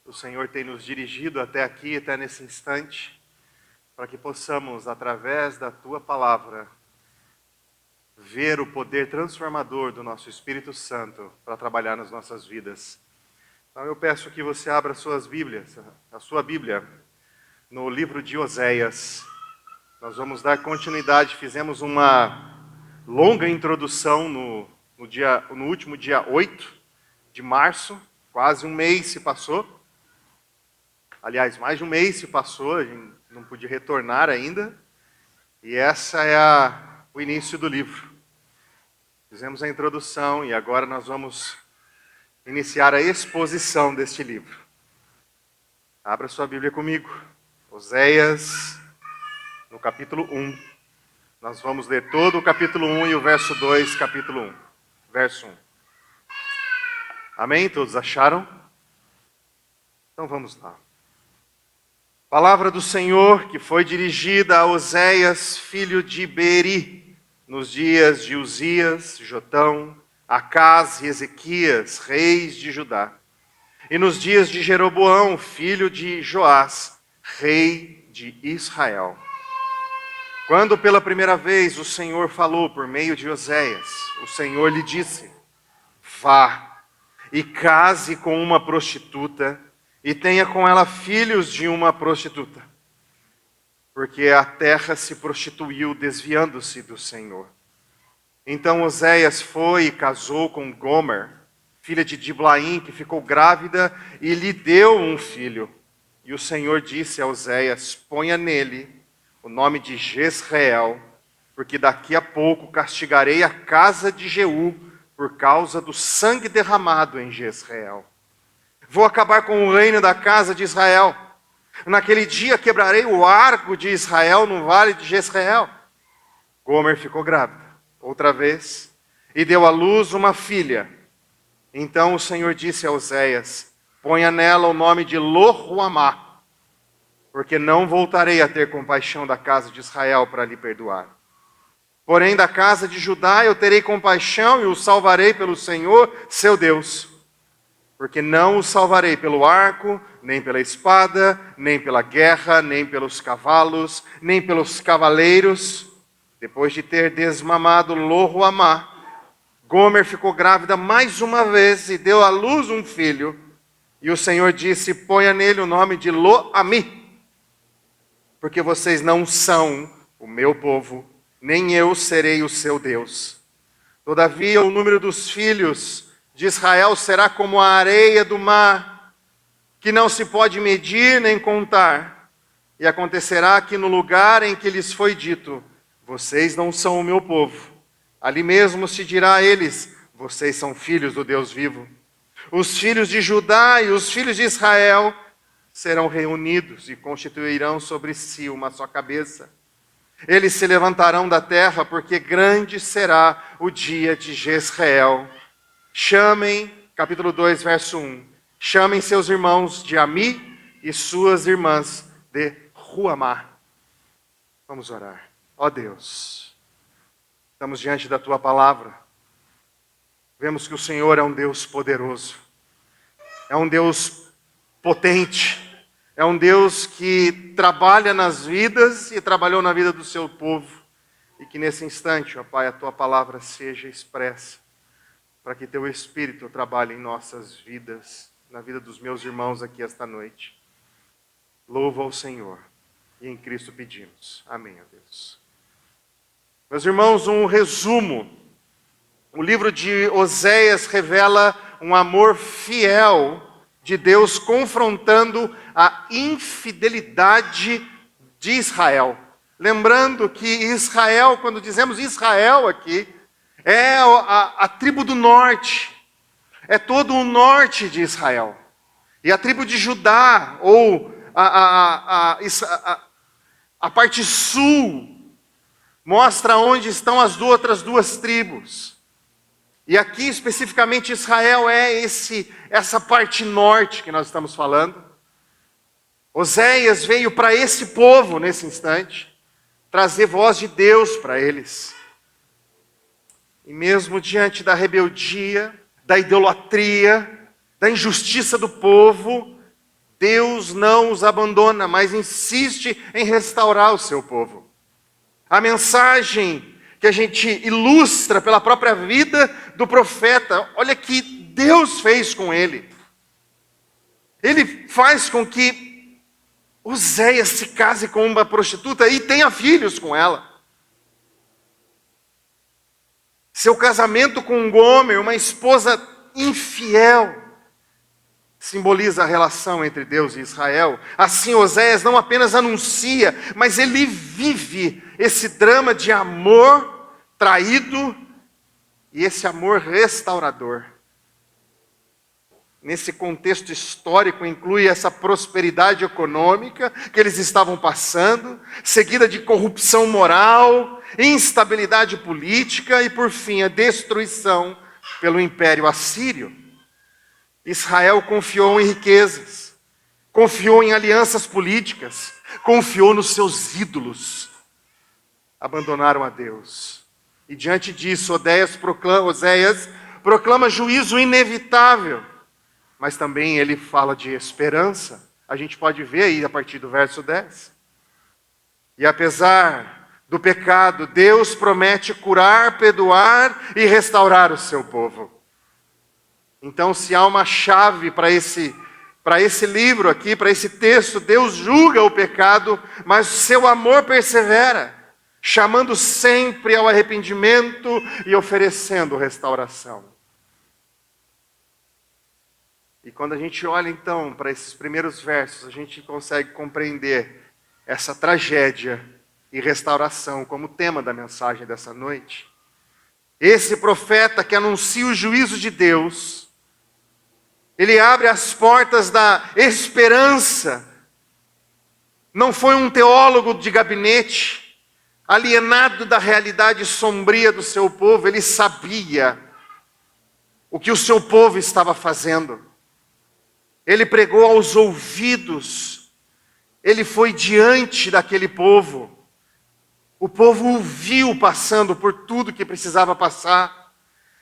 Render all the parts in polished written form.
o Senhor tem nos dirigido até aqui, até nesse instante, para que possamos, através da Tua Palavra, ver o poder transformador do nosso Espírito Santo para trabalhar nas nossas vidas. Então eu peço que você abra suas Bíblias, a sua Bíblia, no livro de Oséias. Nós vamos dar continuidade, fizemos uma longa introdução no último dia 8 de março, quase um mês se passou. Aliás, mais de um mês se passou, a gente não podia retornar ainda. E essa é o início do livro. Fizemos a introdução e agora nós vamos iniciar a exposição deste livro. Abra sua Bíblia comigo. Oséias, no capítulo 1. Nós vamos ler todo o capítulo 1 e o verso 2, capítulo 1. Verso 1. Amém? Todos acharam? Então vamos lá. Palavra do Senhor que foi dirigida a Oséias, filho de Beeri, nos dias de Uzias, Jotão, Acás e Ezequias, reis de Judá, e nos dias de Jeroboão, filho de Joás, rei de Israel. Quando pela primeira vez o Senhor falou por meio de Oséias, o Senhor lhe disse: vá e case com uma prostituta, e tenha com ela filhos de uma prostituta, porque a terra se prostituiu desviando-se do Senhor. Então Oséias foi e casou com Gomer, filha de Diblaim, que ficou grávida e lhe deu um filho. E o Senhor disse a Oséias: ponha nele o nome de Jezreel, porque daqui a pouco castigarei a casa de Jeú por causa do sangue derramado em Jezreel. Vou acabar com o reino da casa de Israel. Naquele dia quebrarei o arco de Israel no vale de Jezreel. Gomer ficou grávida outra vez e deu à luz uma filha. Então o Senhor disse a Oséias: ponha nela o nome de Lo-ruamá, porque não voltarei a ter compaixão da casa de Israel para lhe perdoar. Porém da casa de Judá eu terei compaixão e o salvarei pelo Senhor, seu Deus. Porque não o salvarei pelo arco, nem pela espada, nem pela guerra, nem pelos cavalos, nem pelos cavaleiros. Depois de ter desmamado Lo-ruamá, Gomer ficou grávida mais uma vez e deu à luz um filho. E o Senhor disse: ponha nele o nome de Lo-ami, porque vocês não são o meu povo, nem eu serei o seu Deus. Todavia o número dos filhos de Israel será como a areia do mar, que não se pode medir nem contar. E acontecerá que no lugar em que lhes foi dito: vocês não são o meu povo, ali mesmo se dirá a eles: vocês são filhos do Deus vivo. Os filhos de Judá e os filhos de Israel serão reunidos e constituirão sobre si uma só cabeça. Eles se levantarão da terra, porque grande será o dia de Jezreel. Chamem, capítulo 2, verso 1. Chamem seus irmãos de Ami e suas irmãs de Ruamá. Vamos orar. Ó Deus, estamos diante da Tua palavra. Vemos que o Senhor é um Deus poderoso. É um Deus potente. É um Deus que trabalha nas vidas e trabalhou na vida do seu povo. E que nesse instante, ó Pai, a Tua palavra seja expressa, para que Teu Espírito trabalhe em nossas vidas, na vida dos meus irmãos aqui esta noite. Louva ao Senhor, e em Cristo pedimos. Amém, ó Deus. Meus irmãos, um resumo. O livro de Oséias revela um amor fiel de Deus confrontando a infidelidade de Israel. Lembrando que Israel, quando dizemos Israel aqui, é a tribo do norte, é todo o norte de Israel. E a tribo de Judá, ou a parte sul, mostra onde estão as outras duas tribos. E aqui especificamente Israel é essa parte norte que nós estamos falando. Oséias veio para esse povo nesse instante, trazer voz de Deus para eles. E mesmo diante da rebeldia, da idolatria, da injustiça do povo, Deus não os abandona, mas insiste em restaurar o seu povo. A mensagem que a gente ilustra pela própria vida do profeta, olha que Deus fez com ele. Ele faz com que Oséias se case com uma prostituta e tenha filhos com ela. Seu casamento com Gomer, uma esposa infiel, simboliza a relação entre Deus e Israel. Assim, Oséias não apenas anuncia, mas ele vive esse drama de amor traído e esse amor restaurador. Nesse contexto histórico, inclui essa prosperidade econômica que eles estavam passando, seguida de corrupção moral, instabilidade política e, por fim, a destruição pelo Império Assírio. Israel confiou em riquezas, confiou em alianças políticas, confiou nos seus ídolos. Abandonaram a Deus. E diante disso, Oséias proclama juízo inevitável. Mas também ele fala de esperança. A gente pode ver aí a partir do verso 10. E apesar do pecado, Deus promete curar, perdoar e restaurar o seu povo. Então, se há uma chave para esse livro aqui, para esse texto, Deus julga o pecado, mas seu amor persevera, chamando sempre ao arrependimento e oferecendo restauração. E quando a gente olha então para esses primeiros versos, a gente consegue compreender essa tragédia e restauração como tema da mensagem dessa noite. Esse profeta que anuncia o juízo de Deus, ele abre as portas da esperança. Não foi um teólogo de gabinete, alienado da realidade sombria do seu povo. Ele sabia o que o seu povo estava fazendo. Ele pregou aos ouvidos. Ele foi diante daquele povo. O povo o viu passando por tudo que precisava passar.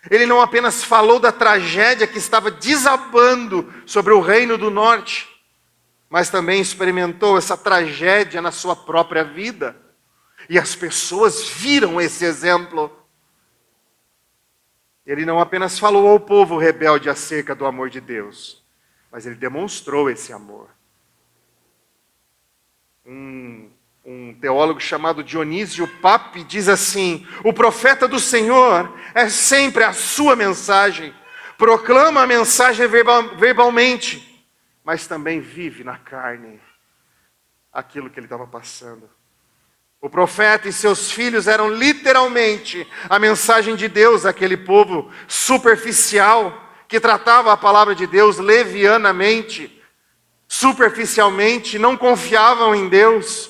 Ele não apenas falou da tragédia que estava desabando sobre o reino do norte, mas também experimentou essa tragédia na sua própria vida. E as pessoas viram esse exemplo. Ele não apenas falou ao povo rebelde acerca do amor de Deus, mas ele demonstrou esse amor. Um teólogo chamado Dionísio Pape diz assim: o profeta do Senhor é sempre a sua mensagem, proclama a mensagem verbalmente, mas também vive na carne aquilo que ele estava passando. O profeta e seus filhos eram literalmente a mensagem de Deus àquele povo superficial, que tratava a palavra de Deus levianamente, superficialmente, não confiavam em Deus.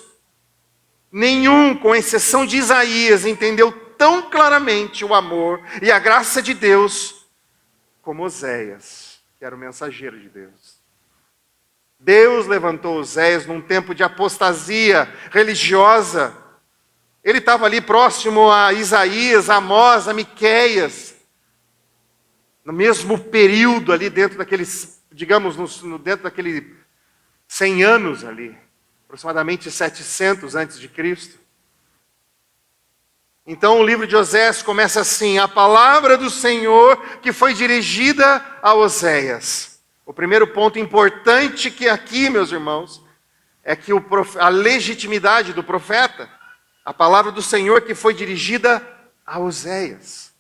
Nenhum, com exceção de Isaías, entendeu tão claramente o amor e a graça de Deus como Oséias, que era o mensageiro de Deus. Deus levantou Oséias num tempo de apostasia religiosa. Ele estava ali próximo a Isaías, a Amós, a Miqueias, no mesmo período ali dentro daqueles, digamos, dentro daquele 100 anos ali, aproximadamente 700 antes de Cristo. Então o livro de Oséias começa assim: a palavra do Senhor que foi dirigida a Oséias. O primeiro ponto importante que aqui, meus irmãos, é que a legitimidade do profeta, a palavra do Senhor que foi dirigida a Oséias.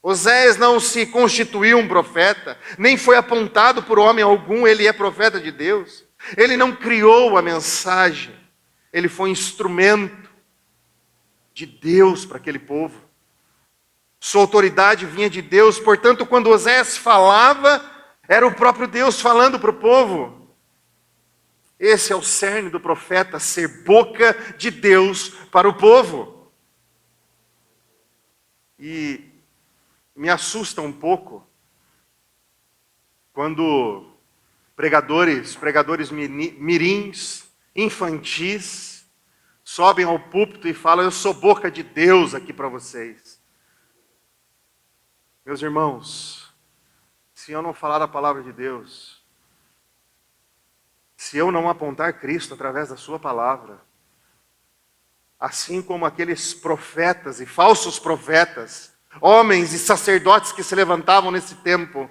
Oséias não se constituiu um profeta, nem foi apontado por homem algum, ele é profeta de Deus. Ele não criou a mensagem, ele foi instrumento de Deus para aquele povo. Sua autoridade vinha de Deus, portanto, quando Oséias falava, era o próprio Deus falando para o povo. Esse é o cerne do profeta, ser boca de Deus para o povo. E me assusta um pouco quando pregadores mirins, infantis, sobem ao púlpito e falam: eu sou boca de Deus aqui para vocês. Meus irmãos, se eu não falar a palavra de Deus, se eu não apontar Cristo através da sua palavra, assim como aqueles profetas e falsos profetas, homens e sacerdotes que se levantavam nesse tempo,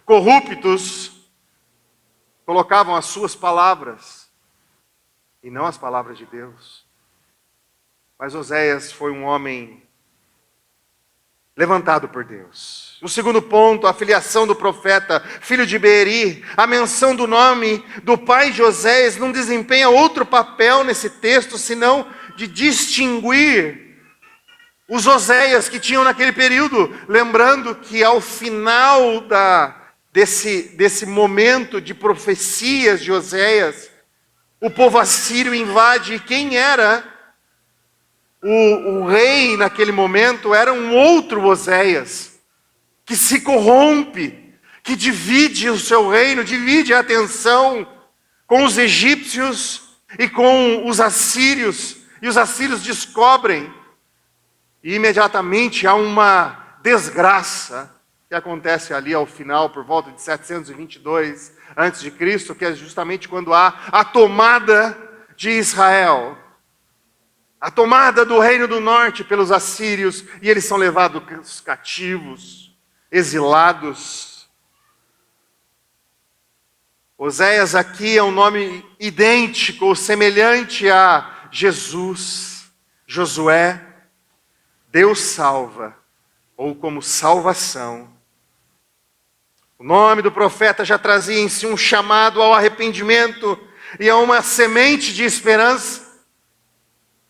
corruptos, colocavam as suas palavras e não as palavras de Deus. Mas Oséias foi um homem levantado por Deus. O segundo ponto, a filiação do profeta, filho de Beeri, a menção do nome do pai de Oséias não desempenha outro papel nesse texto, senão de distinguir os Oséias que tinham naquele período. Lembrando que ao final desse momento de profecias de Oséias, o povo assírio invade. E quem era o rei naquele momento era um outro Oséias, que se corrompe, que divide o seu reino, divide a atenção com os egípcios e com os assírios, e os assírios descobrem, e imediatamente há uma desgraça que acontece ali ao final, por volta de 722 a.C., que é justamente quando há a tomada de Israel. A tomada do reino do norte pelos assírios, e eles são levados cativos, exilados. Oséias aqui é um nome idêntico ou semelhante a Jesus, Josué, Deus salva, ou como salvação. O nome do profeta já trazia em si um chamado ao arrependimento e a uma semente de esperança.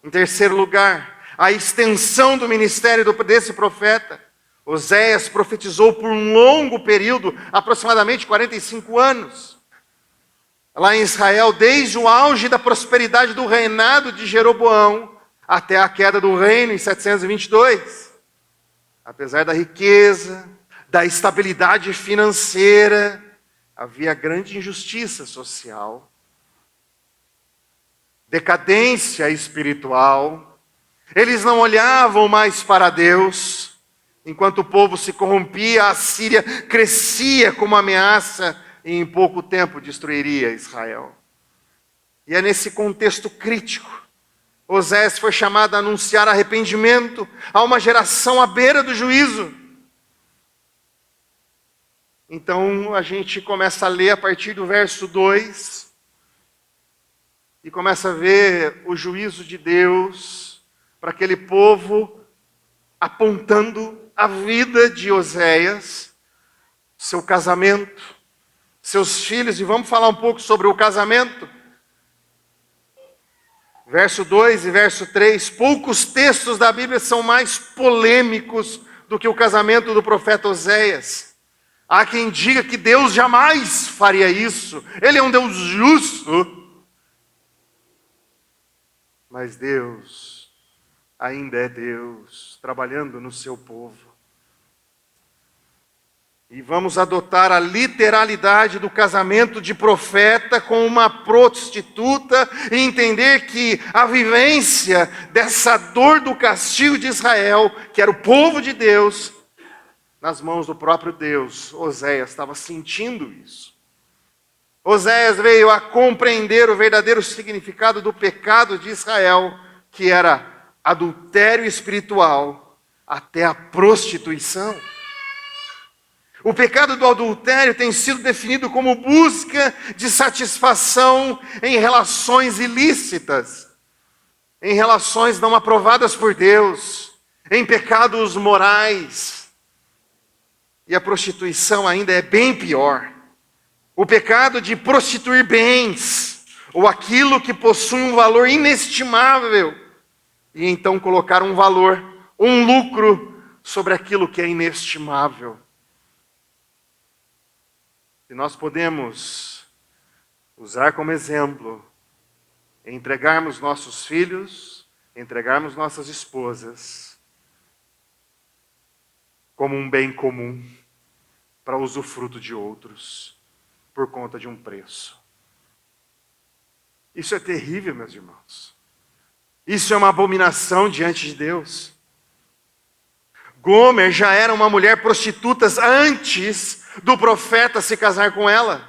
Em terceiro lugar, a extensão do ministério desse profeta. Oséias profetizou por um longo período, aproximadamente 45 anos. Lá em Israel, desde o auge da prosperidade do reinado de Jeroboão até a queda do reino em 722. Apesar da riqueza, da estabilidade financeira, havia grande injustiça social, decadência espiritual. Eles não olhavam mais para Deus. Enquanto o povo se corrompia, a Síria crescia como ameaça e em pouco tempo destruiria Israel. E é nesse contexto crítico, Oséias foi chamado a anunciar arrependimento a uma geração à beira do juízo. Então a gente começa a ler a partir do verso 2, e começa a ver o juízo de Deus para aquele povo, apontando a vida de Oséias, seu casamento, seus filhos. E vamos falar um pouco sobre o casamento. Verso 2 e verso 3, poucos textos da Bíblia são mais polêmicos do que o casamento do profeta Oséias. Há quem diga que Deus jamais faria isso, Ele é um Deus justo. Mas Deus ainda é Deus, trabalhando no seu povo. E vamos adotar a literalidade do casamento de profeta com uma prostituta e entender que a vivência dessa dor do castigo de Israel, que era o povo de Deus, nas mãos do próprio Deus, Oséias estava sentindo isso. Oséias veio a compreender o verdadeiro significado do pecado de Israel, que era adultério espiritual até a prostituição. O pecado do adultério tem sido definido como busca de satisfação em relações ilícitas, em relações não aprovadas por Deus, em pecados morais. E a prostituição ainda é bem pior. O pecado de prostituir bens, ou aquilo que possui um valor inestimável, e então colocar um valor, um lucro, sobre aquilo que é inestimável. Se nós podemos usar como exemplo, entregarmos nossos filhos, entregarmos nossas esposas, como um bem comum, para usufruto de outros, por conta de um preço. Isso é terrível, meus irmãos. Isso é uma abominação diante de Deus. Gomer já era uma mulher prostituta antes do profeta se casar com ela.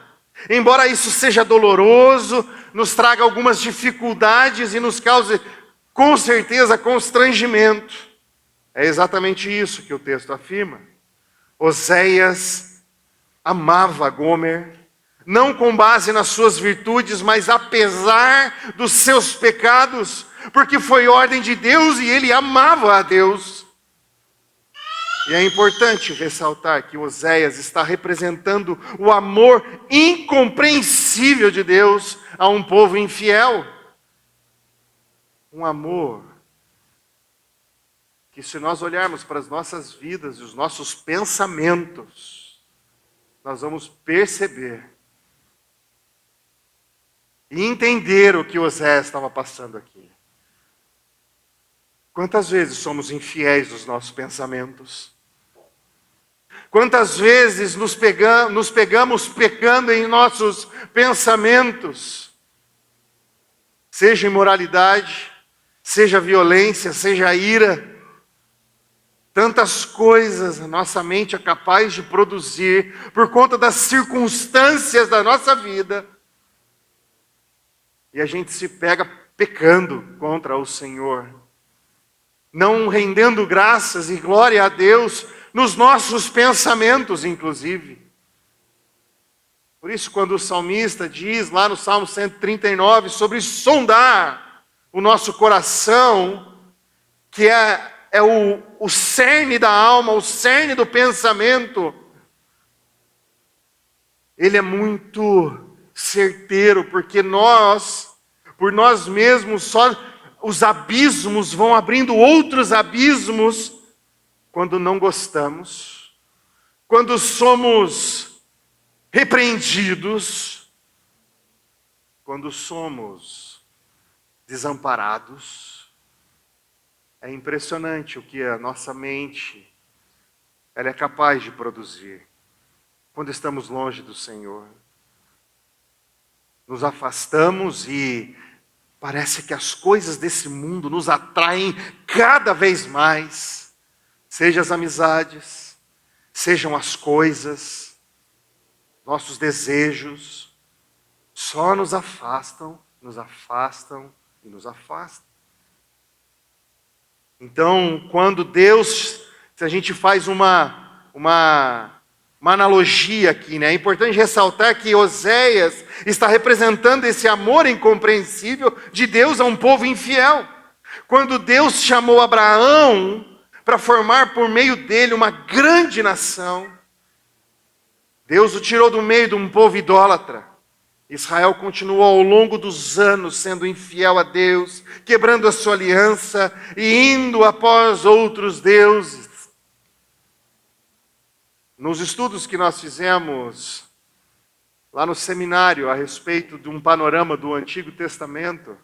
Embora isso seja doloroso, nos traga algumas dificuldades e nos cause, com certeza, constrangimento. É exatamente isso que o texto afirma. Oséias amava Gomer, não com base nas suas virtudes, mas apesar dos seus pecados, porque foi ordem de Deus e ele amava a Deus. E é importante ressaltar que Oséias está representando o amor incompreensível de Deus a um povo infiel. Um amor que, se nós olharmos para as nossas vidas e os nossos pensamentos, nós vamos perceber e entender o que Oséias estava passando aqui. Quantas vezes somos infiéis nos nossos pensamentos? Quantas vezes nos pegamos pecando em nossos pensamentos? Seja imoralidade, seja violência, seja ira. Tantas coisas a nossa mente é capaz de produzir por conta das circunstâncias da nossa vida. E a gente se pega pecando contra o Senhor, não rendendo graças e glória a Deus nos nossos pensamentos, inclusive. Por isso, quando o salmista diz lá no Salmo 139 sobre sondar o nosso coração, que é o cerne da alma, o cerne do pensamento, ele é muito certeiro, porque por nós mesmos, só os abismos vão abrindo outros abismos quando não gostamos, quando somos repreendidos, quando somos desamparados. É impressionante o que a nossa mente ela é capaz de produzir quando estamos longe do Senhor. Nos afastamos e parece que as coisas desse mundo nos atraem cada vez mais. Sejam as amizades, sejam as coisas, nossos desejos, só nos afastam e nos afastam. Então, quando Deus, se a gente faz uma analogia aqui, né? É importante ressaltar que Oséias está representando esse amor incompreensível de Deus a um povo infiel. Quando Deus chamou Abraão para formar por meio dele uma grande nação, Deus o tirou do meio de um povo idólatra. Israel continuou ao longo dos anos sendo infiel a Deus, quebrando a sua aliança e indo após outros deuses. Nos estudos que nós fizemos lá no seminário a respeito de um panorama do Antigo Testamento,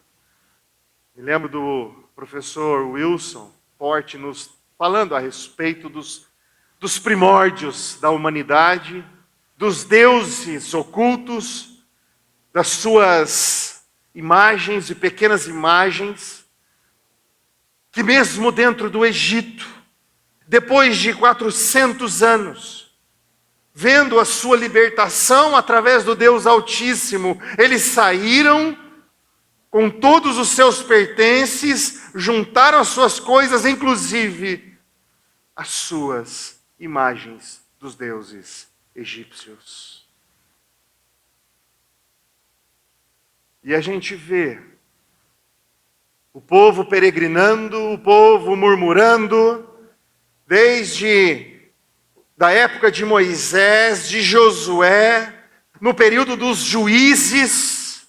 me lembro do professor Wilson Porte nos falando a respeito dos primórdios da humanidade, dos deuses ocultos, das suas imagens e pequenas imagens, que mesmo dentro do Egito, depois de 400 anos, vendo a sua libertação através do Deus Altíssimo, eles saíram com todos os seus pertences, juntaram as suas coisas, inclusive as suas imagens dos deuses egípcios. E a gente vê o povo peregrinando, o povo murmurando, desde da época de Moisés, de Josué, no período dos juízes,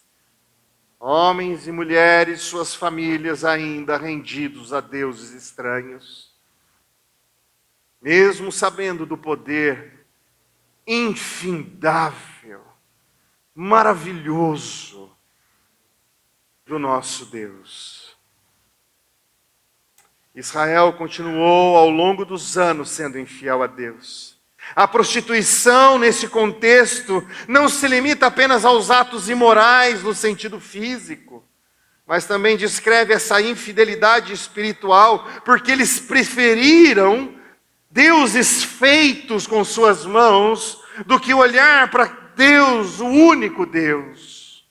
homens e mulheres, suas famílias ainda rendidos a deuses estranhos, mesmo sabendo do poder infindável, maravilhoso do nosso Deus. Israel continuou ao longo dos anos sendo infiel a Deus. A prostituição, nesse contexto, não se limita apenas aos atos imorais no sentido físico, mas também descreve essa infidelidade espiritual, porque eles preferiram deuses feitos com suas mãos do que olhar para Deus, o único Deus.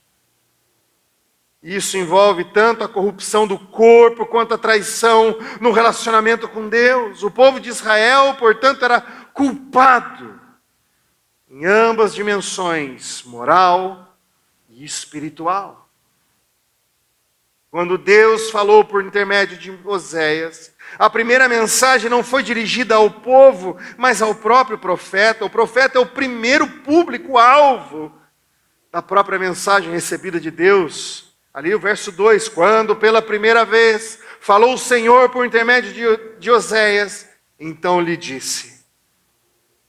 Isso envolve tanto a corrupção do corpo quanto a traição no relacionamento com Deus. O povo de Israel, portanto, era culpado em ambas dimensões, moral e espiritual. Quando Deus falou por intermédio de Oséias, a primeira mensagem não foi dirigida ao povo, mas ao próprio profeta. O profeta é o primeiro público-alvo da própria mensagem recebida de Deus. Ali o verso 2, quando pela primeira vez falou o Senhor por intermédio de Oséias, então lhe disse.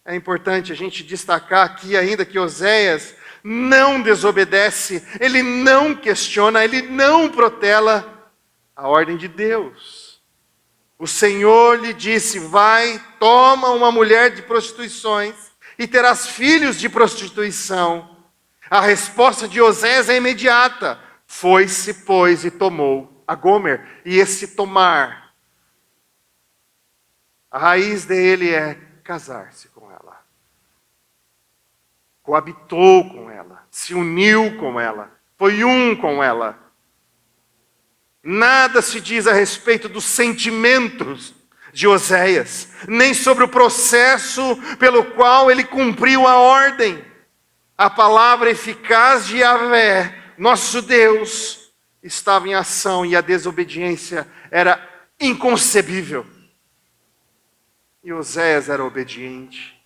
É importante a gente destacar aqui ainda que Oséias não desobedece, ele não questiona, ele não protela a ordem de Deus. O Senhor lhe disse, vai, toma uma mulher de prostituições e terás filhos de prostituição. A resposta de Oséias é imediata. Foi-se, pois, e tomou a Gomer. E esse tomar, a raiz dele é casar-se com ela. Coabitou com ela, se uniu com ela, foi um com ela. Nada se diz a respeito dos sentimentos de Oséias, nem sobre o processo pelo qual ele cumpriu a ordem. A palavra eficaz de Yahvé, nosso Deus, estava em ação e a desobediência era inconcebível. E Oséias era obediente.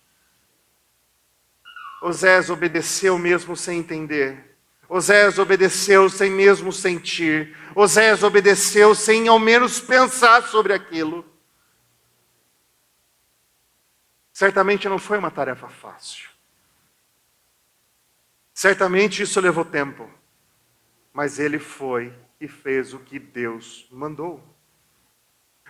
Oséias obedeceu mesmo sem entender. Oséias obedeceu sem mesmo sentir. Oséias obedeceu sem ao menos pensar sobre aquilo. Certamente não foi uma tarefa fácil. Certamente isso levou tempo. Mas ele foi e fez o que Deus mandou.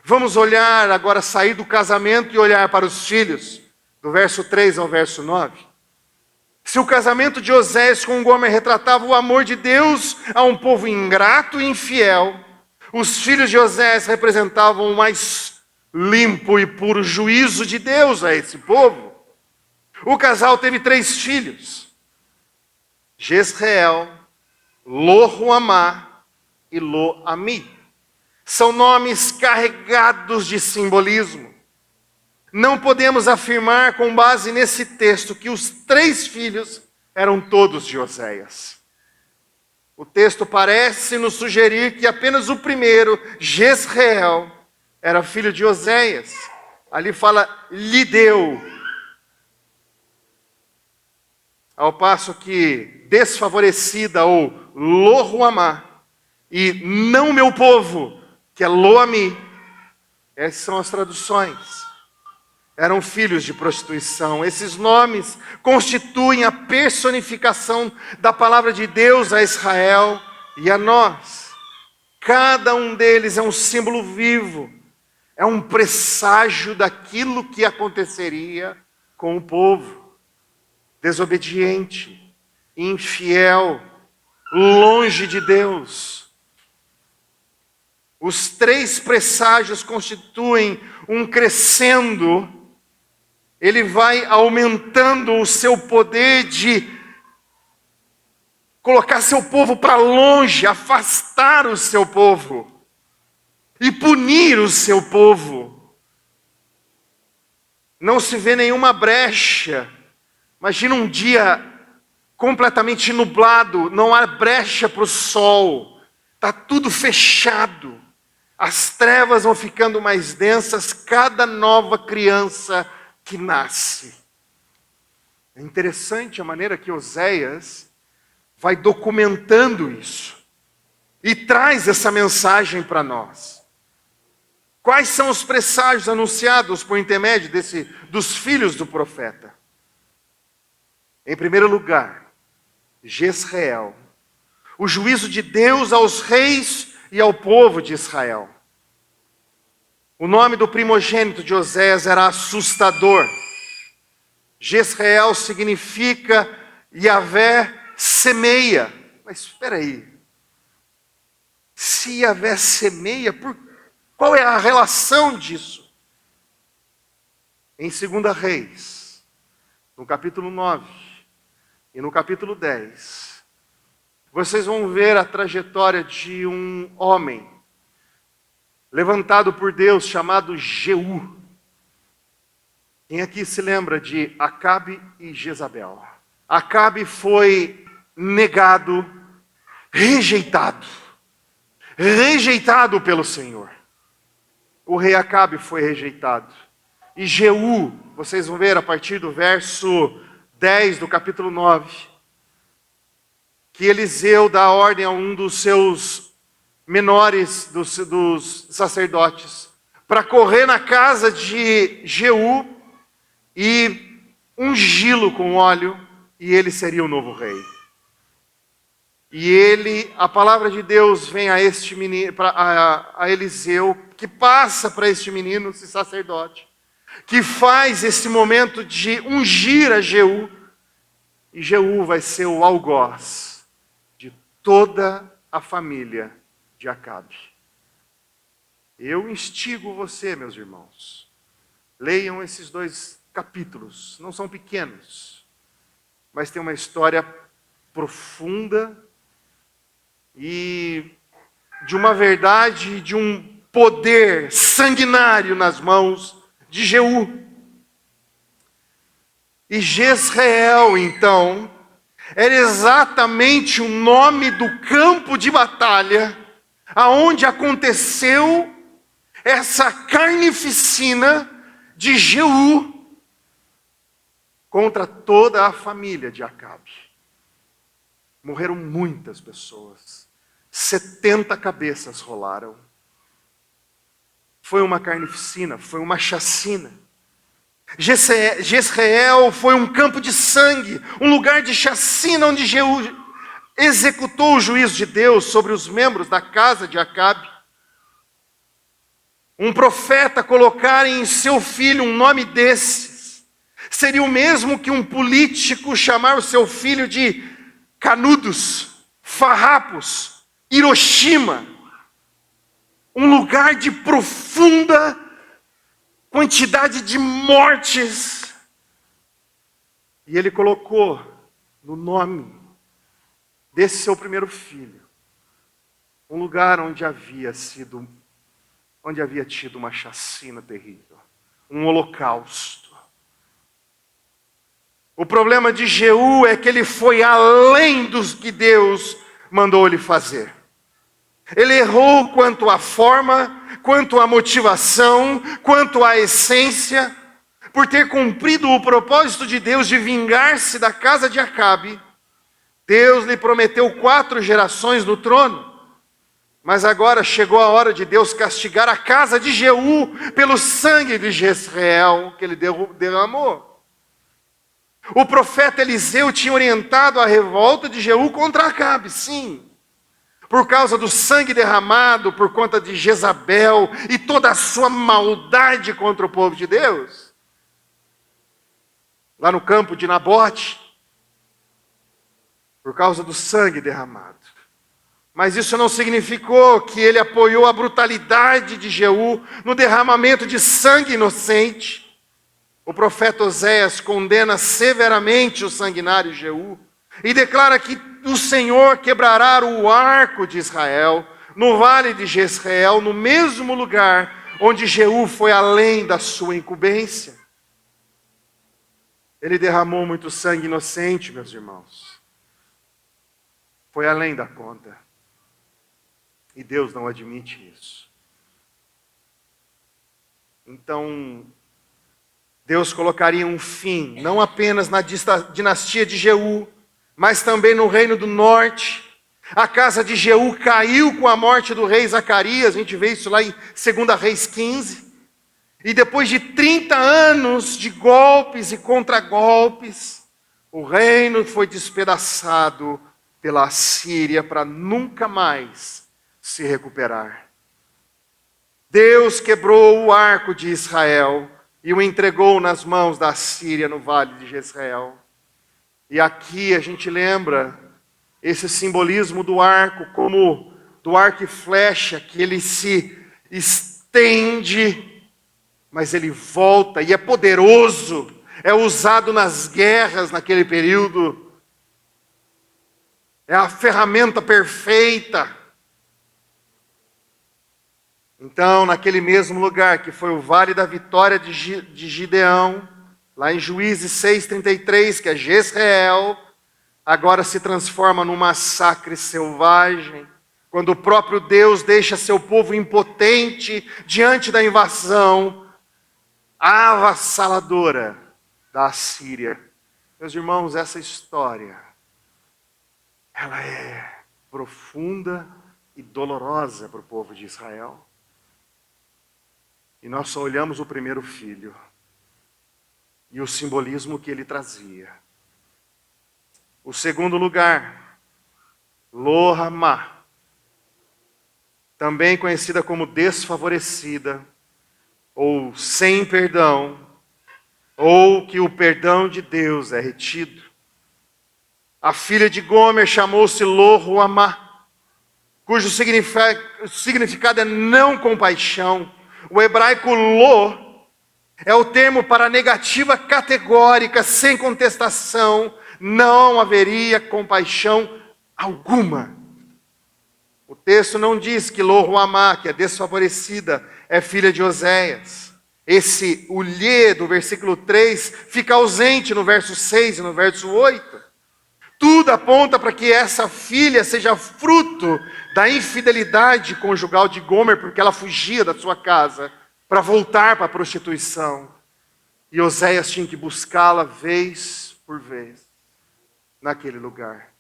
Vamos olhar agora, sair do casamento e olhar para os filhos, do verso 3 ao verso 9. Se o casamento de Oséias com Gomer retratava o amor de Deus a um povo ingrato e infiel, os filhos de Oséias representavam o mais limpo e puro juízo de Deus a esse povo. O casal teve 3 filhos: Jezreel, Lo-Ruamá e Lo-Ami. São nomes carregados de simbolismo. Não podemos afirmar com base nesse texto que os 3 filhos eram todos de Oséias. O texto parece nos sugerir que apenas o primeiro, Jezreel, era filho de Oséias. Ali fala, lhe deu. Ao passo que desfavorecida ou Lo-Ruamá e não meu povo, que é Lo-Ami, essas são as traduções. Eram filhos de prostituição. Esses nomes constituem a personificação da palavra de Deus a Israel e a nós. Cada um deles é um símbolo vivo, é um presságio daquilo que aconteceria com o povo. Desobediente, infiel, longe de Deus. Os 3 presságios constituem um crescendo. Ele vai aumentando o seu poder de colocar seu povo para longe, afastar o seu povo e punir o seu povo. Não se vê nenhuma brecha. Imagina um dia completamente nublado, não há brecha para o sol, está tudo fechado, as trevas vão ficando mais densas, cada nova criança que nasce. É interessante a maneira que Oséias vai documentando isso e traz essa mensagem para nós. Quais são os presságios anunciados por intermédio dos filhos do profeta? Em primeiro lugar, Jezreel, o juízo de Deus aos reis e ao povo de Israel. O nome do primogênito de Oséias era assustador. Jezreel significa Yahvé semeia. Mas espera aí. Se Yahvé semeia, qual é a relação disso? Em 2 Reis, no capítulo 9, E no capítulo 10, vocês vão ver a trajetória de um homem levantado por Deus chamado Jeú. Quem aqui se lembra de Acabe e Jezabel? Acabe foi negado, rejeitado pelo Senhor. O rei Acabe foi rejeitado. E Jeú, vocês vão ver a partir do verso 10 do capítulo 9, que Eliseu dá ordem a um dos seus menores, dos sacerdotes, para correr na casa de Jeú e ungí-lo com óleo, e ele seria o novo rei. E a palavra de Deus vem a este menino, a Eliseu, que passa para este menino, esse sacerdote, que faz esse momento de ungir a Jeú, e Jeú vai ser o algoz de toda a família de Acabe. Eu instigo você, meus irmãos, leiam esses 2 capítulos, não são pequenos, mas tem uma história profunda e de uma verdade, de um poder sanguinário nas mãos de Jeú. E Jezreel, então, era exatamente o nome do campo de batalha aonde aconteceu essa carnificina de Jeú contra toda a família de Acabe. Morreram muitas pessoas. 70 cabeças rolaram. Foi uma carnificina, foi uma chacina. Jezreel foi um campo de sangue, um lugar de chacina onde Jeú executou o juízo de Deus sobre os membros da casa de Acabe. Um profeta colocar em seu filho um nome desses seria o mesmo que um político chamar o seu filho de Canudos, Farrapos, Hiroshima. Um lugar de profunda quantidade de mortes. E ele colocou no nome desse seu primeiro filho um lugar onde havia tido uma chacina terrível, um holocausto. O problema de Jeú é que ele foi além dos que Deus mandou ele fazer. Ele errou quanto à forma, quanto à motivação, quanto à essência. Por ter cumprido o propósito de Deus de vingar-se da casa de Acabe, Deus lhe prometeu 4 gerações no trono. Mas agora chegou a hora de Deus castigar a casa de Jeú pelo sangue de Jezreel que ele derramou. O profeta Eliseu tinha orientado a revolta de Jeú contra Acabe, sim. Por causa do sangue derramado, por conta de Jezabel e toda a sua maldade contra o povo de Deus. Lá no campo de Nabote, por causa do sangue derramado. Mas isso não significou que ele apoiou a brutalidade de Jeú no derramamento de sangue inocente. O profeta Oséias condena severamente o sanguinário Jeú e declara que o Senhor quebrará o arco de Israel no vale de Jezreel, no mesmo lugar onde Jeú foi além da sua incumbência. Ele derramou muito sangue inocente, meus irmãos. Foi além da conta. E Deus não admite isso. Então, Deus colocaria um fim, não apenas na dinastia de Jeú, mas também no reino do norte. A casa de Jeú caiu com a morte do rei Zacarias, a gente vê isso lá em 2 Reis 15. E depois de 30 anos de golpes e contragolpes, o reino foi despedaçado pela Assíria para nunca mais se recuperar. Deus quebrou o arco de Israel e o entregou nas mãos da Assíria no vale de Jezreel. E aqui a gente lembra esse simbolismo do arco, como do arco e flecha, que ele se estende, mas ele volta e é poderoso, é usado nas guerras naquele período. É a ferramenta perfeita. Então, naquele mesmo lugar que foi o Vale da Vitória de Gideão, lá em Juízes 6:33, que é Jezreel, agora se transforma num massacre selvagem, quando o próprio Deus deixa seu povo impotente diante da invasão avassaladora da Assíria. Meus irmãos, essa história, ela é profunda e dolorosa para o povo de Israel. E nós só olhamos o primeiro filho e o simbolismo que ele trazia. O segundo lugar, Lo-Ramá, também conhecida como desfavorecida, ou sem perdão, ou que o perdão de Deus é retido. A filha de Gomer chamou-se Lo-Ruamá, cujo significado é não compaixão. O hebraico Lo é o termo para negativa categórica, sem contestação, não haveria compaixão alguma. O texto não diz que Lo-Ruamá, que é desfavorecida, é filha de Oséias. Esse ulhê do versículo 3 fica ausente no verso 6 e no verso 8. Tudo aponta para que essa filha seja fruto da infidelidade conjugal de Gomer, porque ela fugia da sua casa para voltar para a prostituição. E Oséias tinha que buscá-la vez por vez naquele lugar.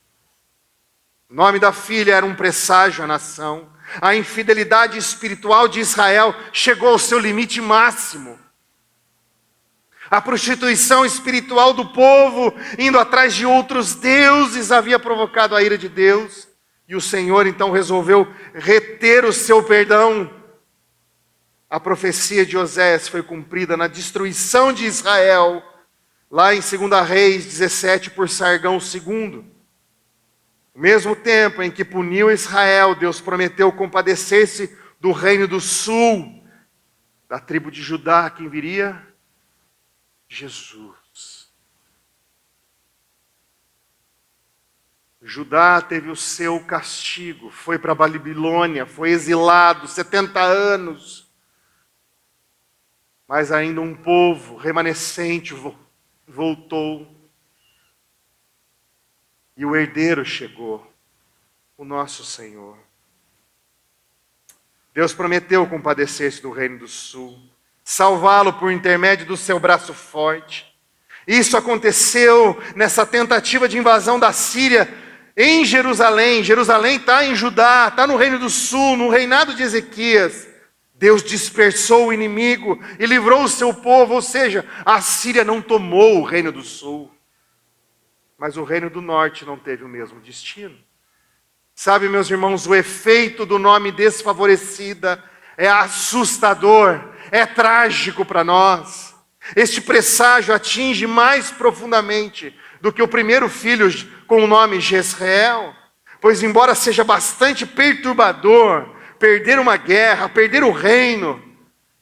O nome da filha era um presságio à nação. A infidelidade espiritual de Israel chegou ao seu limite máximo. A prostituição espiritual do povo, indo atrás de outros deuses, havia provocado a ira de Deus. E o Senhor então resolveu reter o seu perdão. A profecia de Oséias foi cumprida na destruição de Israel, lá em 2 Reis 17, por Sargão II. No mesmo tempo em que puniu Israel, Deus prometeu compadecer-se do reino do sul, da tribo de Judá, quem viria? Jesus. Judá teve o seu castigo, foi para a Babilônia, foi exilado 70 anos. Mas ainda um povo remanescente voltou. E o herdeiro chegou, o nosso Senhor. Deus prometeu compadecer-se do reino do sul, salvá-lo por intermédio do seu braço forte. Isso aconteceu nessa tentativa de invasão da Síria em Jerusalém. Jerusalém está em Judá, está no reino do sul, no reinado de Ezequias. Deus dispersou o inimigo e livrou o seu povo, ou seja, a Síria não tomou o reino do sul. Mas o reino do norte não teve o mesmo destino. Sabe, meus irmãos, o efeito do nome desfavorecida é assustador, é trágico para nós. Este presságio atinge mais profundamente do que o primeiro filho com o nome Jezreel, pois embora seja bastante perturbador perder uma guerra, perder o reino,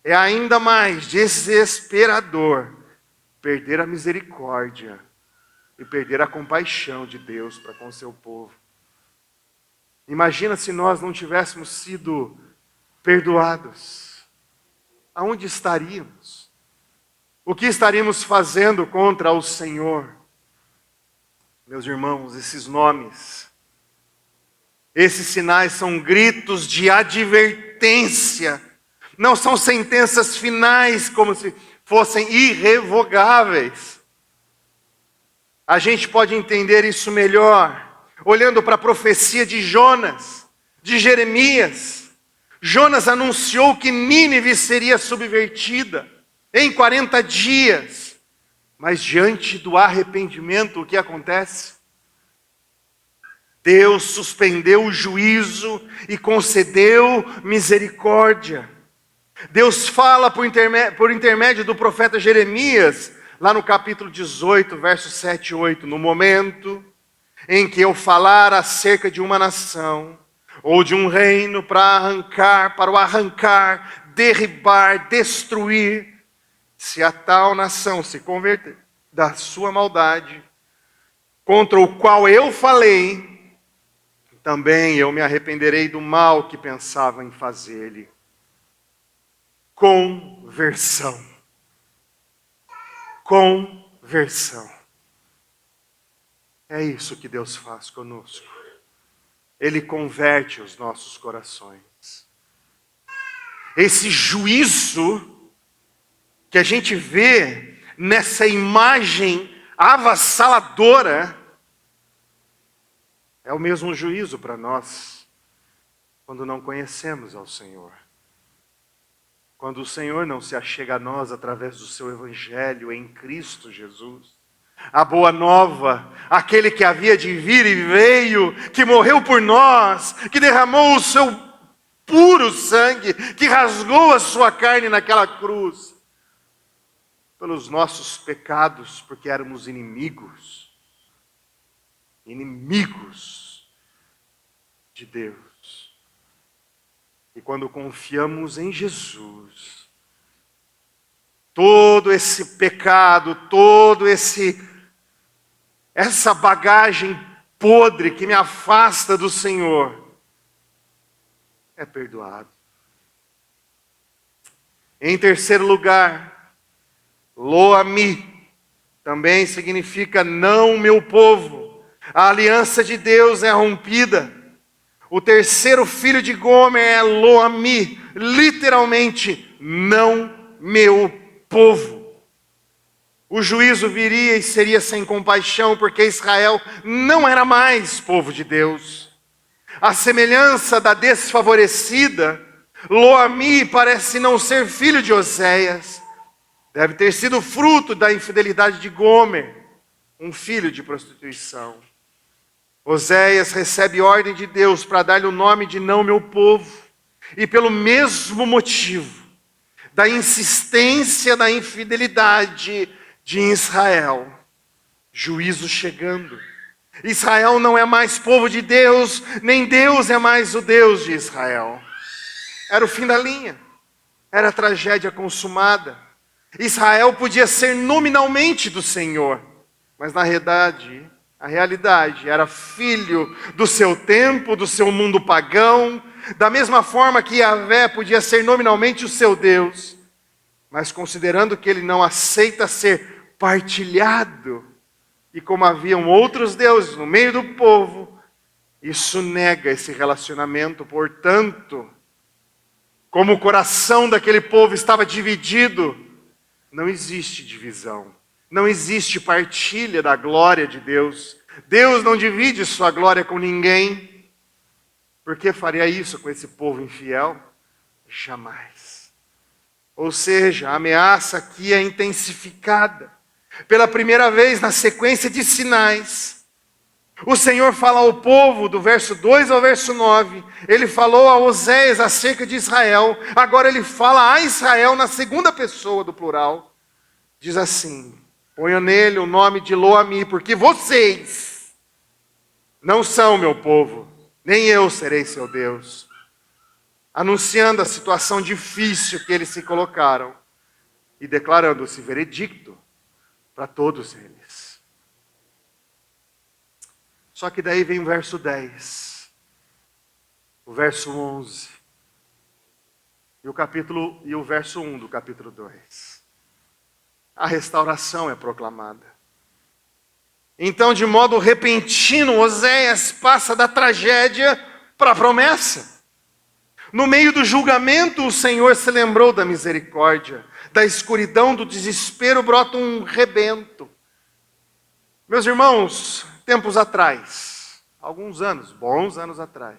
é ainda mais desesperador perder a misericórdia e perder a compaixão de Deus para com o seu povo. Imagina se nós não tivéssemos sido perdoados. Aonde estaríamos? O que estaríamos fazendo contra o Senhor? Meus irmãos, esses nomes, esses sinais são gritos de advertência. Não são sentenças finais como se fossem irrevogáveis. A gente pode entender isso melhor olhando para a profecia de Jonas, de Jeremias. Jonas anunciou que Nínive seria subvertida em 40 dias. Mas diante do arrependimento, o que acontece? Deus suspendeu o juízo e concedeu misericórdia. Deus fala por intermédio do profeta Jeremias, lá no capítulo 18, versos 7 e 8, no momento em que eu falar acerca de uma nação, ou de um reino para o arrancar, derribar, destruir, se a tal nação se converter da sua maldade, contra o qual eu falei, também eu me arrependerei do mal que pensava em fazer-lhe. Conversão. Conversão. É isso que Deus faz conosco. Ele converte os nossos corações. Esse juízo que a gente vê nessa imagem avassaladora é o mesmo juízo para nós quando não conhecemos ao Senhor. Quando o Senhor não se achega a nós através do seu Evangelho em Cristo Jesus. A boa nova, aquele que havia de vir e veio, que morreu por nós, que derramou o seu puro sangue, que rasgou a sua carne naquela cruz, pelos nossos pecados, porque éramos inimigos de Deus. E quando confiamos em Jesus, todo esse pecado, essa bagagem podre que me afasta do Senhor, é perdoado. Em terceiro lugar, Lo-Ami também significa não meu povo. A aliança de Deus é rompida. O terceiro filho de Gomer é Lo-Ami, literalmente, não meu povo. O juízo viria e seria sem compaixão, porque Israel não era mais povo de Deus. A semelhança da desfavorecida, Lo-Ami parece não ser filho de Oséias. Deve ter sido fruto da infidelidade de Gomer, um filho de prostituição. Oséias recebe ordem de Deus para dar-lhe o nome de não meu povo. E pelo mesmo motivo da insistência da infidelidade de Israel, juízo chegando. Israel não é mais povo de Deus, nem Deus é mais o Deus de Israel. Era o fim da linha, era a tragédia consumada. Israel podia ser nominalmente do Senhor, mas na realidade, a realidade era filho do seu tempo, do seu mundo pagão, da mesma forma que Yahvé podia ser nominalmente o seu Deus, mas considerando que ele não aceita ser partilhado, e como haviam outros deuses no meio do povo, isso nega esse relacionamento. Portanto, como o coração daquele povo estava dividido, não existe divisão, não existe partilha da glória de Deus. Deus não divide sua glória com ninguém. Por que faria isso com esse povo infiel? Jamais. Ou seja, a ameaça aqui é intensificada. Pela primeira vez na sequência de sinais, o Senhor fala ao povo, do verso 2 ao verso 9, ele falou a Oséias acerca de Israel, agora ele fala a Israel na segunda pessoa do plural. Diz assim: ponha nele o nome de Lo-Ami, porque vocês não são meu povo, nem eu serei seu Deus. Anunciando a situação difícil que eles se colocaram e declarando esse veredicto para todos eles. Só que daí vem o verso 10, o verso 11 e o verso 1 do capítulo 2. A restauração é proclamada. Então, de modo repentino, Oséias passa da tragédia para a promessa. No meio do julgamento, o Senhor se lembrou da misericórdia. Da escuridão, do desespero, brota um rebento. Meus irmãos, tempos atrás, alguns anos, bons anos atrás,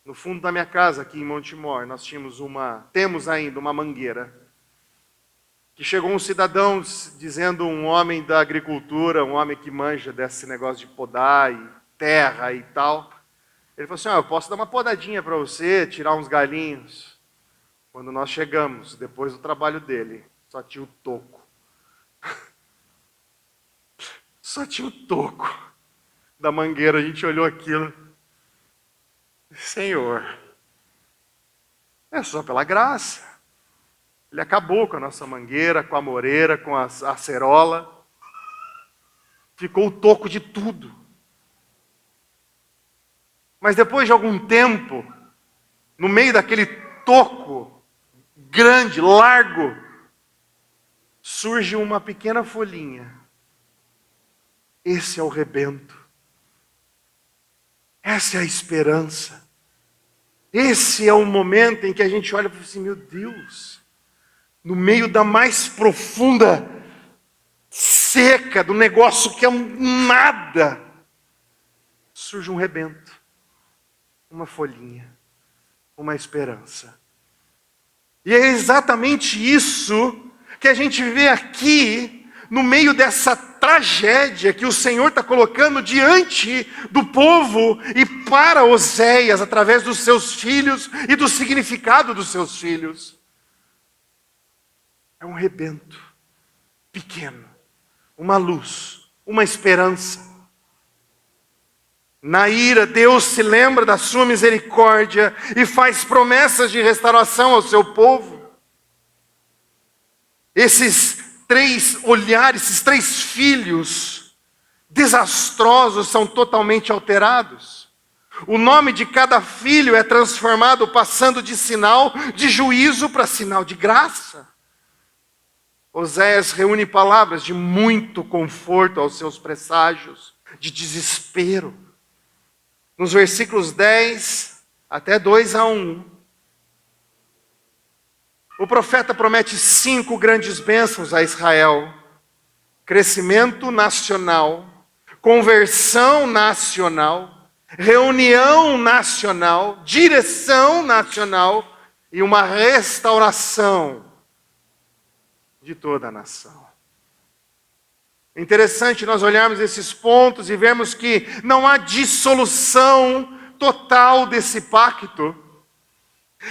no fundo da minha casa, aqui em Montemor, nós temos ainda uma mangueira, que chegou um cidadão dizendo, um homem da agricultura, um homem que manja desse negócio de podar e terra e tal. Ele falou assim: eu posso dar uma podadinha para você, tirar uns galinhos. Quando nós chegamos, depois do trabalho dele, só tinha o toco. Só tinha o toco da mangueira. A gente olhou aquilo. Senhor, é só pela graça. Ele acabou com a nossa mangueira, com a moreira, com a acerola. Ficou o toco de tudo. Mas depois de algum tempo, no meio daquele toco grande, largo, surge uma pequena folhinha. Esse é o rebento. Essa é a esperança. Esse é o momento em que a gente olha e fala assim, meu Deus, no meio da mais profunda seca, do negócio que é um nada, surge um rebento, uma folhinha, uma esperança. E é exatamente isso que a gente vê aqui, no meio dessa tragédia que o Senhor está colocando diante do povo e para Oséias, através dos seus filhos e do significado dos seus filhos. É um rebento pequeno, uma luz, uma esperança. Na ira, Deus se lembra da sua misericórdia e faz promessas de restauração ao seu povo. Esses três olhares, esses três filhos desastrosos são totalmente alterados. O nome de cada filho é transformado, passando de sinal de juízo para sinal de graça. Oséias reúne palavras de muito conforto aos seus presságios, de desespero. Nos versículos 10 até 2:1, o profeta promete 5 grandes bênçãos a Israel: crescimento nacional, conversão nacional, reunião nacional, direção nacional e uma restauração de toda a nação. É interessante nós olharmos esses pontos e vermos que não há dissolução total desse pacto.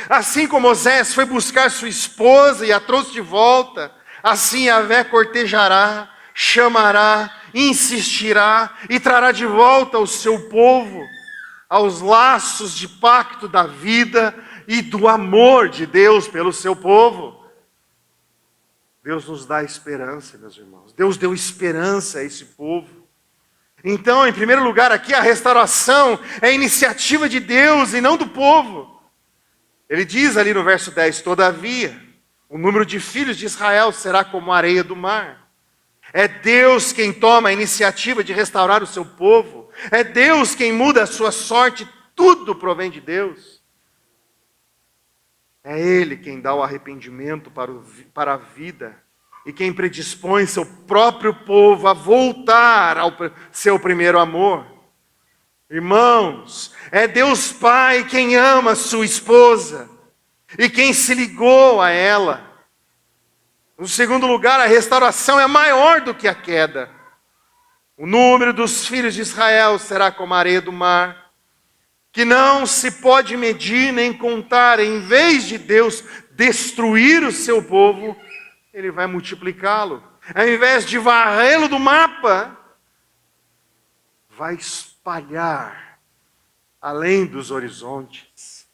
Assim como Oséias foi buscar sua esposa e a trouxe de volta, assim Yahvé cortejará, chamará, insistirá e trará de volta o seu povo aos laços de pacto da vida e do amor de Deus pelo seu povo. Deus nos dá esperança, meus irmãos. Deus deu esperança a esse povo. Então, em primeiro lugar, aqui a restauração é iniciativa de Deus e não do povo. Ele diz ali no verso 10, todavia, o número de filhos de Israel será como a areia do mar. É Deus quem toma a iniciativa de restaurar o seu povo. É Deus quem muda a sua sorte. Tudo provém de Deus. É Ele quem dá o arrependimento para a vida e quem predispõe seu próprio povo a voltar ao seu primeiro amor. Irmãos, é Deus Pai quem ama sua esposa e quem se ligou a ela. No segundo lugar, a restauração é maior do que a queda. O número dos filhos de Israel será como a areia do mar, que não se pode medir nem contar. Em vez de Deus destruir o seu povo, Ele vai multiplicá-lo. Ao invés de varrê-lo do mapa, vai espalhar além dos horizontes.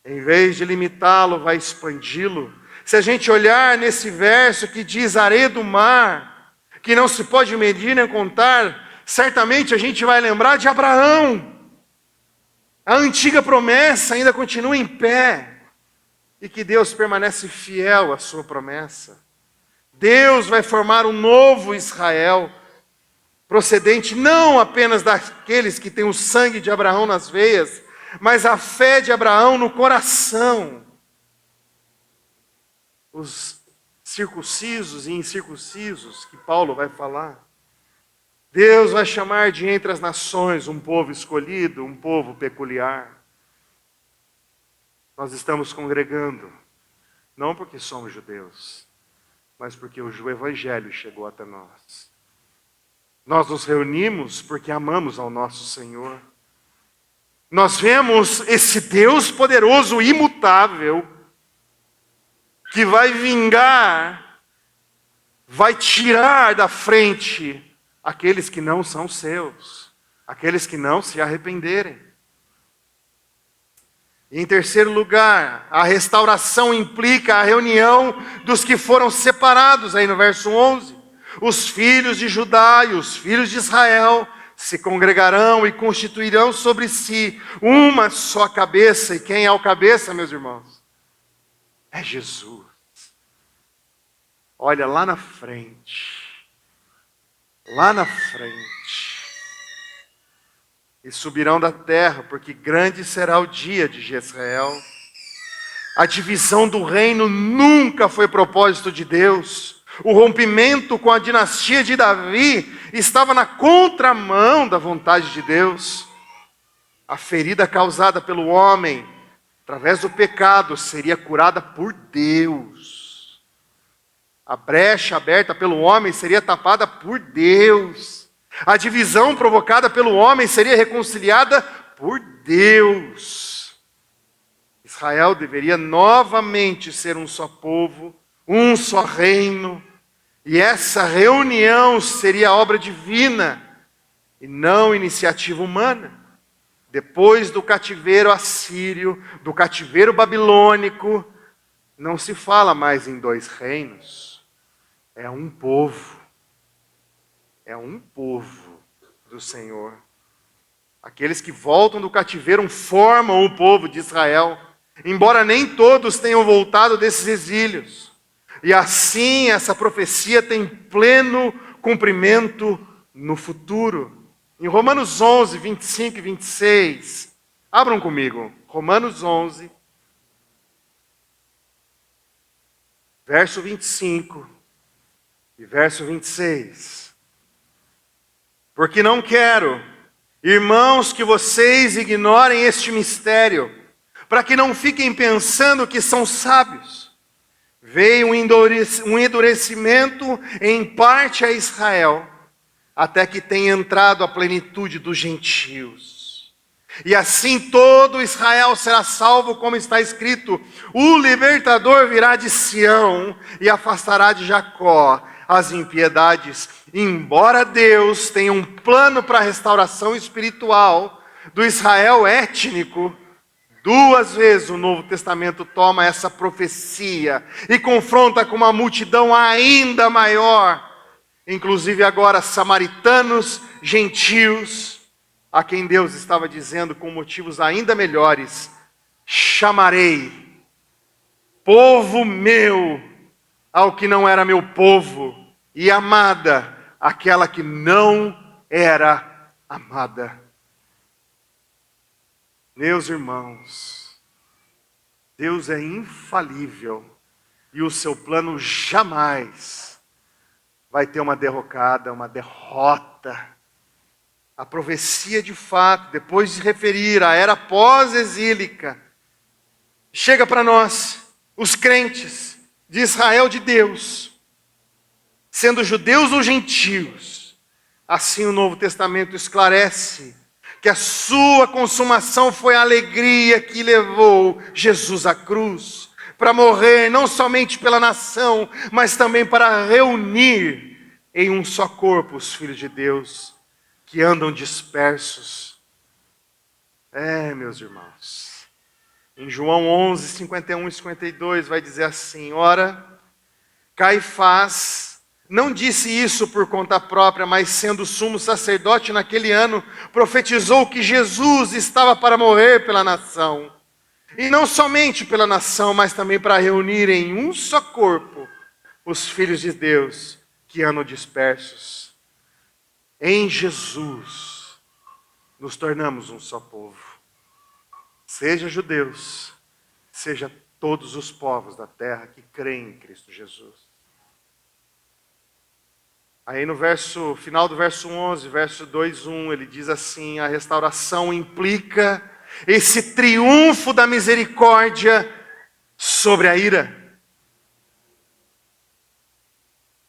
Em vez de limitá-lo, vai expandi-lo. Se a gente olhar nesse verso que diz areia do mar, que não se pode medir nem contar, certamente a gente vai lembrar de Abraão. A antiga promessa ainda continua em pé, e que Deus permanece fiel à sua promessa. Deus vai formar um novo Israel, procedente não apenas daqueles que têm o sangue de Abraão nas veias, mas a fé de Abraão no coração. Os circuncisos e incircuncisos, que Paulo vai falar. Deus vai chamar de entre as nações um povo escolhido, um povo peculiar. Nós estamos congregando, não porque somos judeus, mas porque o Evangelho chegou até nós. Nós nos reunimos porque amamos ao nosso Senhor. Nós vemos esse Deus poderoso, imutável, que vai vingar, vai tirar da frente aqueles que não são seus, aqueles que não se arrependerem. E em terceiro lugar, a restauração implica a reunião dos que foram separados, aí no verso 11. Os filhos de Judá e os filhos de Israel se congregarão e constituirão sobre si uma só cabeça. E quem é o cabeça, meus irmãos? É Jesus. Olha lá na frente. Lá na frente. E subirão da terra, porque grande será o dia de Jezreel. A divisão do reino nunca foi propósito de Deus. O rompimento com a dinastia de Davi estava na contramão da vontade de Deus. A ferida causada pelo homem, através do pecado, seria curada por Deus. A brecha aberta pelo homem seria tapada por Deus. A divisão provocada pelo homem seria reconciliada por Deus. Israel deveria novamente ser um só povo, um só reino, e essa reunião seria obra divina e não iniciativa humana. Depois do cativeiro assírio, do cativeiro babilônico, não se fala mais em dois reinos, é um povo. É um povo do Senhor. Aqueles que voltam do cativeiro formam o povo de Israel, embora nem todos tenham voltado desses exílios. E assim essa profecia tem pleno cumprimento no futuro. Em Romanos 11, 25 e 26, abram comigo, Romanos 11, verso 25 e verso 26. Porque não quero, irmãos, que vocês ignorem este mistério, para que não fiquem pensando que são sábios. Veio um endurecimento em parte a Israel, até que tenha entrado a plenitude dos gentios. E assim todo Israel será salvo, como está escrito: o libertador virá de Sião e afastará de Jacó as impiedades. Embora Deus tenha um plano para a restauração espiritual do Israel étnico, duas vezes o Novo Testamento toma essa profecia e confronta com uma multidão ainda maior, inclusive agora samaritanos, gentios, a quem Deus estava dizendo com motivos ainda melhores: chamarei povo meu ao que não era meu povo, e amada aquela que não era amada. Meus irmãos, Deus é infalível e o seu plano jamais vai ter uma derrocada, uma derrota. A profecia de fato, depois de referir a era pós-exílica, chega para nós, os crentes de Israel de Deus, sendo judeus ou gentios. Assim o Novo Testamento esclarece que a sua consumação foi a alegria que levou Jesus à cruz, para morrer não somente pela nação, mas também para reunir em um só corpo os filhos de Deus, que andam dispersos. Meus irmãos, em João 11, 51 e 52 vai dizer assim: ora, Caifás não disse isso por conta própria, mas sendo sumo sacerdote naquele ano, profetizou que Jesus estava para morrer pela nação. E não somente pela nação, mas também para reunir em um só corpo os filhos de Deus que andam dispersos. Em Jesus nos tornamos um só povo. Seja judeus, seja todos os povos da terra que creem em Cristo Jesus. Aí no final do verso 11, verso 2:1, ele diz assim: a restauração implica esse triunfo da misericórdia sobre a ira.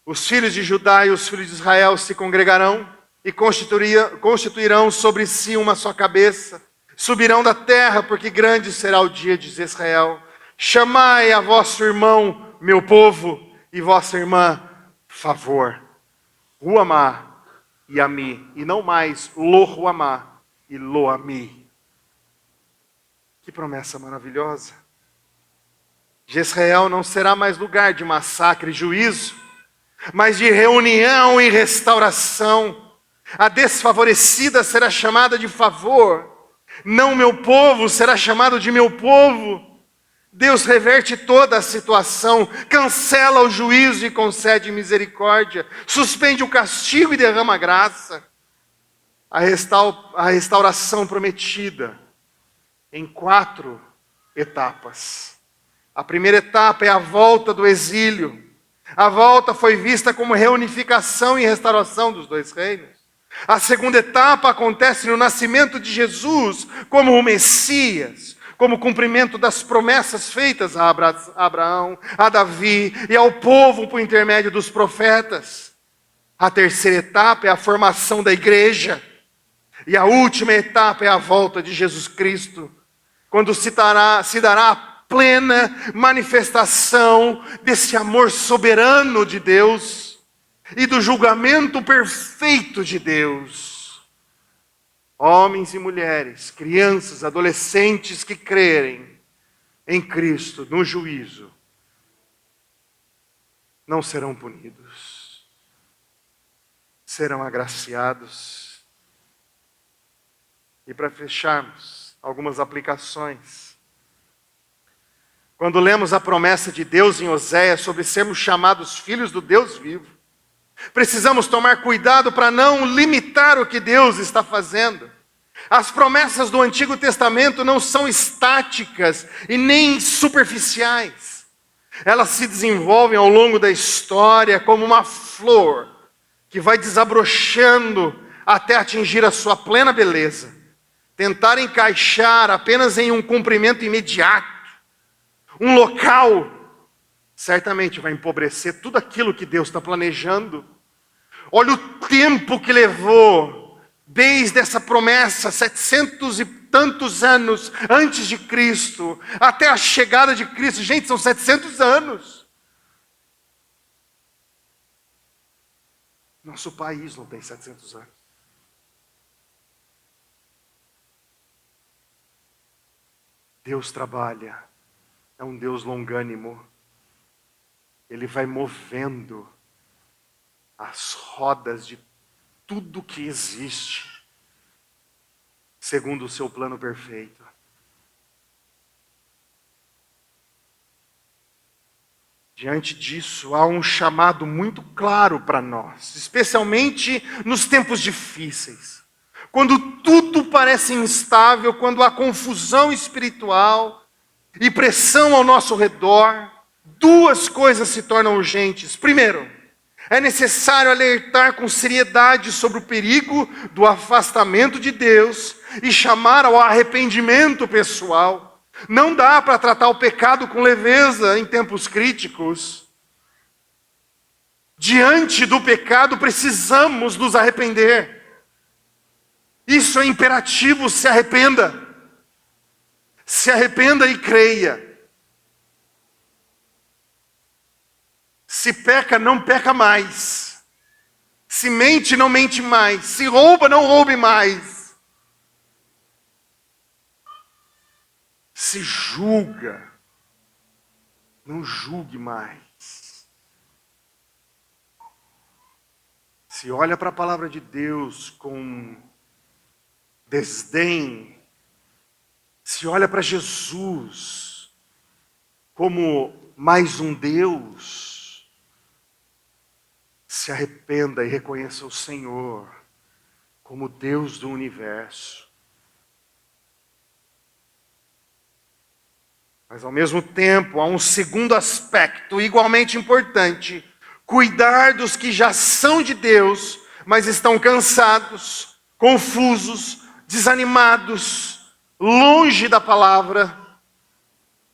Os filhos de Judá e os filhos de Israel se congregarão e constituirão sobre si uma só cabeça. Subirão da terra, porque grande será o dia de Israel. Chamai a vosso irmão, meu povo, e vossa irmã, favor. Ruamá e Ami, e não mais Lo Ruamá e Lo Ami. Que promessa maravilhosa. Jezreel não será mais lugar de massacre e juízo, mas de reunião e restauração. A desfavorecida será chamada de favor. Não meu povo será chamado de meu povo. Deus reverte toda a situação, cancela o juízo e concede misericórdia, suspende o castigo e derrama graça. A restauração prometida em 4 etapas. A primeira etapa é a volta do exílio. A volta foi vista como reunificação e restauração dos 2 reinos. A segunda etapa acontece no nascimento de Jesus como o Messias, como cumprimento das promessas feitas a Abraão, a Davi e ao povo por intermédio dos profetas. A terceira etapa é a formação da igreja. E a última etapa é a volta de Jesus Cristo, quando se dará a plena manifestação desse amor soberano de Deus e do julgamento perfeito de Deus. Homens e mulheres, crianças, adolescentes que crerem em Cristo no juízo, não serão punidos, serão agraciados. E para fecharmos, algumas aplicações. Quando lemos a promessa de Deus em Oséias sobre sermos chamados filhos do Deus vivo, precisamos tomar cuidado para não limitar o que Deus está fazendo. As promessas do Antigo Testamento não são estáticas e nem superficiais. Elas se desenvolvem ao longo da história como uma flor que vai desabrochando até atingir a sua plena beleza. Tentar encaixar apenas em um cumprimento imediato, um local, certamente vai empobrecer tudo aquilo que Deus está planejando. Olha o tempo que levou, desde essa promessa, 700 e tantos anos antes de Cristo, até a chegada de Cristo. Gente, são 700 anos. Nosso país não tem 700 anos. Deus trabalha, é um Deus longânimo. Ele vai movendo as rodas de tudo que existe, segundo o seu plano perfeito. Diante disso, há um chamado muito claro para nós, especialmente nos tempos difíceis. Quando tudo parece instável, quando há confusão espiritual e pressão ao nosso redor, 2 coisas se tornam urgentes. Primeiro, é necessário alertar com seriedade sobre o perigo do afastamento de Deus e chamar ao arrependimento pessoal. Não dá para tratar o pecado com leveza em tempos críticos. Diante do pecado, precisamos nos arrepender. Isso é imperativo, se arrependa. Se arrependa e creia. Se peca, não peca mais. Se mente, não mente mais. Se rouba, não roube mais. Se julga, não julgue mais. Se olha para a palavra de Deus com desdém, se olha para Jesus como mais um Deus, se arrependa e reconheça o Senhor como Deus do universo. Mas ao mesmo tempo, há um segundo aspecto igualmente importante: cuidar dos que já são de Deus, mas estão cansados, confusos, desanimados, longe da palavra.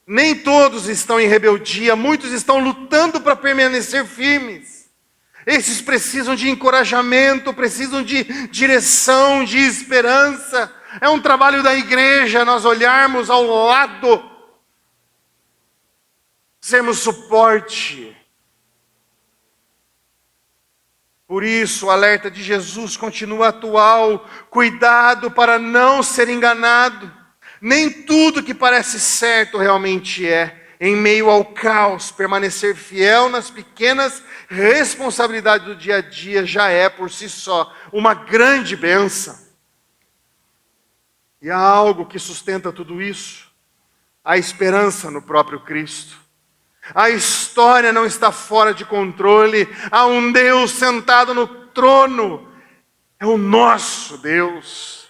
Nem todos estão em rebeldia, muitos estão lutando para permanecer firmes. Esses precisam de encorajamento, precisam de direção, de esperança. É um trabalho da igreja nós olharmos ao lado, sermos suporte. Por isso, o alerta de Jesus continua atual. Cuidado para não ser enganado. Nem tudo que parece certo realmente é. em meio ao caos, permanecer fiel nas pequenas responsabilidades do dia a dia já é, por si só, uma grande bênção. E há algo que sustenta tudo isso: a esperança no próprio Cristo. A história não está fora de controle, há um Deus sentado no trono, é o nosso Deus.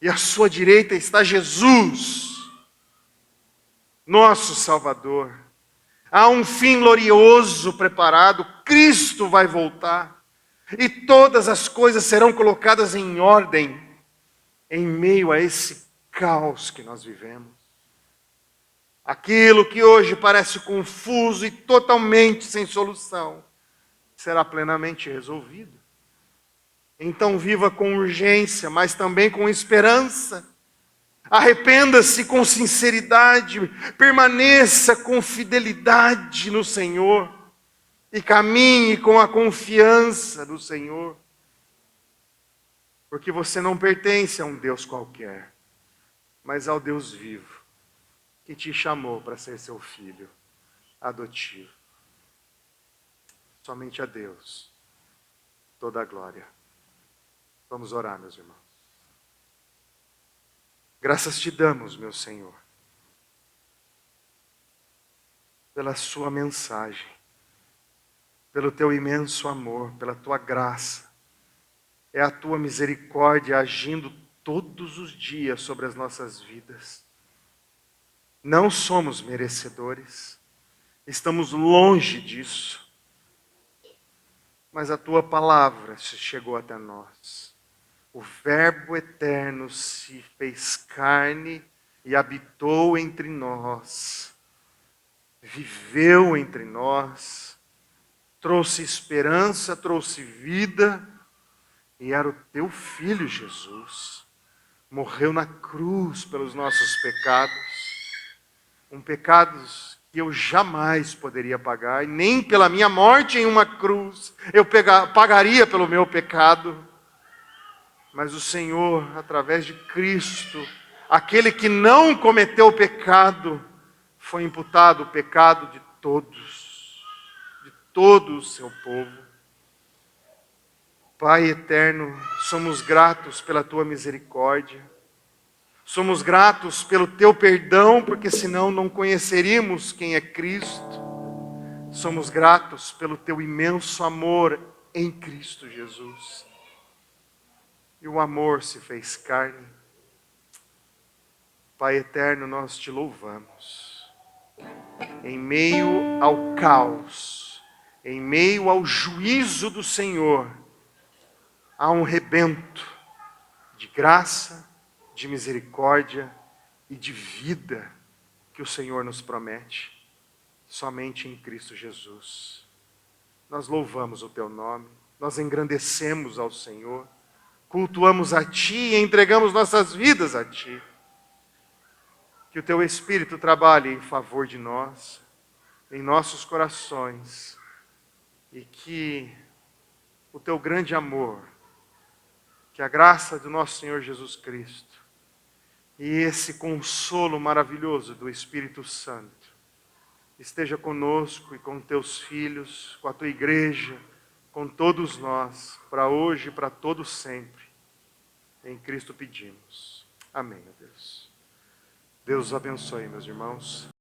E à sua direita está Jesus, nosso Salvador. Há um fim glorioso preparado, Cristo vai voltar. E todas as coisas serão colocadas em ordem, em meio a esse caos que nós vivemos. Aquilo que hoje parece confuso e totalmente sem solução, será plenamente resolvido. Então viva com urgência, mas também com esperança. Arrependa-se com sinceridade, permaneça com fidelidade no Senhor e caminhe com a confiança do Senhor. Porque você não pertence a um Deus qualquer, mas ao Deus vivo, que te chamou para ser seu filho adotivo. Somente a Deus toda a glória. Vamos orar, meus irmãos. Graças te damos, meu Senhor, pela sua mensagem, pelo teu imenso amor, pela tua graça. É a tua misericórdia agindo todos os dias sobre as nossas vidas. Não somos merecedores, estamos longe disso, mas a tua palavra chegou até nós. O Verbo eterno se fez carne e habitou entre nós, viveu entre nós, trouxe esperança, trouxe vida, e era o teu Filho Jesus. Morreu na cruz pelos nossos pecados, pecados que eu jamais poderia pagar, e nem pela minha morte em uma cruz eu pagaria pelo meu pecado. Mas o Senhor, através de Cristo, aquele que não cometeu pecado, foi imputado o pecado de todo o seu povo. Pai eterno, somos gratos pela tua misericórdia, somos gratos pelo teu perdão, porque senão não conheceríamos quem é Cristo. Somos gratos pelo teu imenso amor em Cristo Jesus. E o amor se fez carne. Pai eterno, nós te louvamos. Em meio ao caos, em meio ao juízo do Senhor, há um rebento de graça, de misericórdia e de vida que o Senhor nos promete, somente em Cristo Jesus. Nós louvamos o teu nome, nós engrandecemos ao Senhor, cultuamos a ti e entregamos nossas vidas a ti. Que o teu Espírito trabalhe em favor de nós, em nossos corações, e que o teu grande amor, que a graça do nosso Senhor Jesus Cristo e esse consolo maravilhoso do Espírito Santo esteja conosco e com teus filhos, com a tua igreja, com todos nós, para hoje e para todo sempre. Em Cristo pedimos. Amém, meu Deus. Deus os abençoe, meus irmãos.